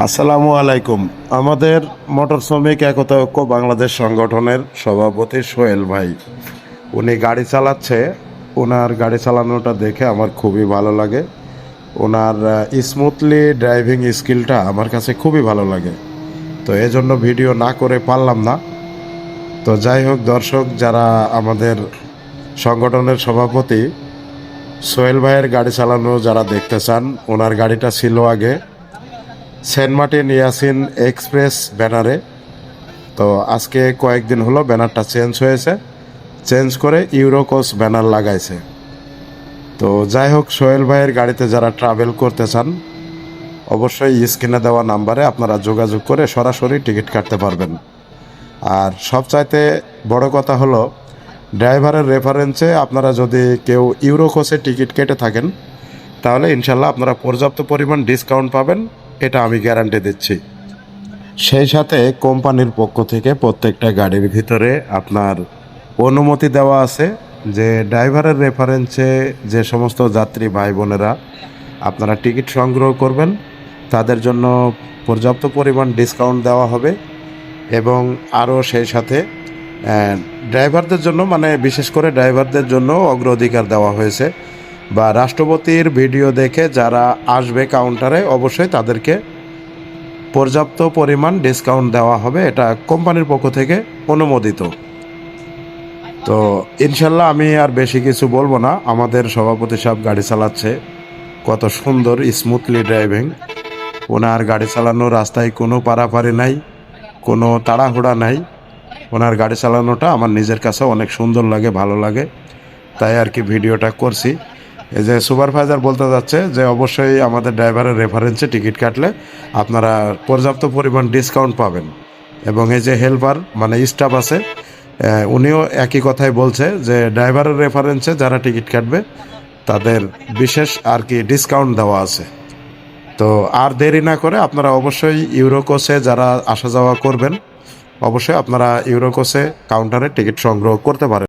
আসসালামু আলাইকুম। আমাদের মোটর শ্রমিক একতা ঐক্য বাংলাদেশ সংগঠনের সভাপতি সোহেল ভাই, উনি গাড়ি চালাচ্ছে। ওনার গাড়ি চালানোটা দেখে আমার খুবই ভালো লাগে। ওনার স্মুথলি ড্রাইভিং স্কিলটা আমার কাছে খুবই ভালো লাগে। তো এজন্য ভিডিও না করে পারলাম না। তো যাই হোক, দর্শক যারা আমাদের সংগঠনের সভাপতি সোহেল ভাইয়ের গাড়ি চালানো যারা দেখতে চান, ওনার গাড়িটা ছিল আগে সেন্ট মার্টিন ইয়াসিন এক্সপ্রেস ব্যানারে। তো আজকে কয়েকদিন হলো ব্যানারটা চেঞ্জ হয়েছে, চেঞ্জ করে ইউরোকস ব্যানার লাগাইছে। তো যাই হোক, সোহেল ভাইয়ের গাড়িতে যারা ট্রাভেল করতে চান অবশ্যই স্ক্রিনে দেওয়া নাম্বারে আপনারা যোগাযোগ করে সরাসরি টিকিট কাটতে পারবেন। আর সবচাইতে বড় কথা হলো, ড্রাইভারের রেফারেন্সে আপনারা যদি কেউ ইউরোকসে টিকিট কেটে থাকেন তাহলে ইনশাল্লাহ আপনারা পর্যাপ্ত পরিমাণ ডিসকাউন্ট পাবেন, এটা আমি গ্যারান্টি দিচ্ছি। সেই সাথে কোম্পানির পক্ষ থেকে প্রত্যেকটা গাড়ির ভিতরে আপনার অনুমতি দেওয়া আছে যে ড্রাইভারের রেফারেন্সে যে সমস্ত যাত্রী ভাই বোনেরা আপনারা টিকিট সংগ্রহ করবেন তাদের জন্য পর্যাপ্ত পরিমাণ ডিসকাউন্ট দেওয়া হবে। এবং আরও সেই সাথে ড্রাইভারদের জন্য, মানে বিশেষ করে ড্রাইভারদের জন্য অগ্রাধিকার দেওয়া হয়েছে। বা রাষ্ট্রপতির ভিডিও দেখে যারা আসবে কাউন্টারে অবশ্যই তাদেরকে পর্যাপ্ত পরিমাণ ডিসকাউন্ট দেওয়া হবে, এটা কোম্পানির পক্ষ থেকে অনুমোদিত। তো ইনশাল্লাহ আমি আর বেশি কিছু বলবো না। আমাদের সভাপতি সাহেব গাড়ি চালাচ্ছে, কত সুন্দর স্মুথলি ড্রাইভিং। ওনার গাড়ি চালানো রাস্তায় কোনো পারাপারি নাই, কোনো তাড়াহুড়া নাই। ওনার গাড়ি চালানোটা আমার নিজের কাছে অনেক সুন্দর লাগে, ভালো লাগে, তাই আর কি ভিডিওটা করছি। এই যে সুপারভাইজার বলতে যাচ্ছে যে অবশ্যই আমাদের ড্রাইভারের রেফারেন্সে টিকিট কাটলে আপনারা পর্যাপ্ত পরিমাণ ডিসকাউন্ট পাবেন। এবং এই যে হেল্পার মানে স্টাফ আছে, উনিও একই কথাই বলছে যে ড্রাইভারের রেফারেন্সে যারা টিকিট কাটবে তাদের বিশেষ আর কি ডিসকাউন্ট দেওয়া আছে। তো আর দেরি না করে আপনারা অবশ্যই ইউরোকোসে যারা আসা যাওয়া করবেন অবশ্যই আপনারা ইউরোকোসে কাউন্টারে টিকিট সংগ্রহ করতে পারেন।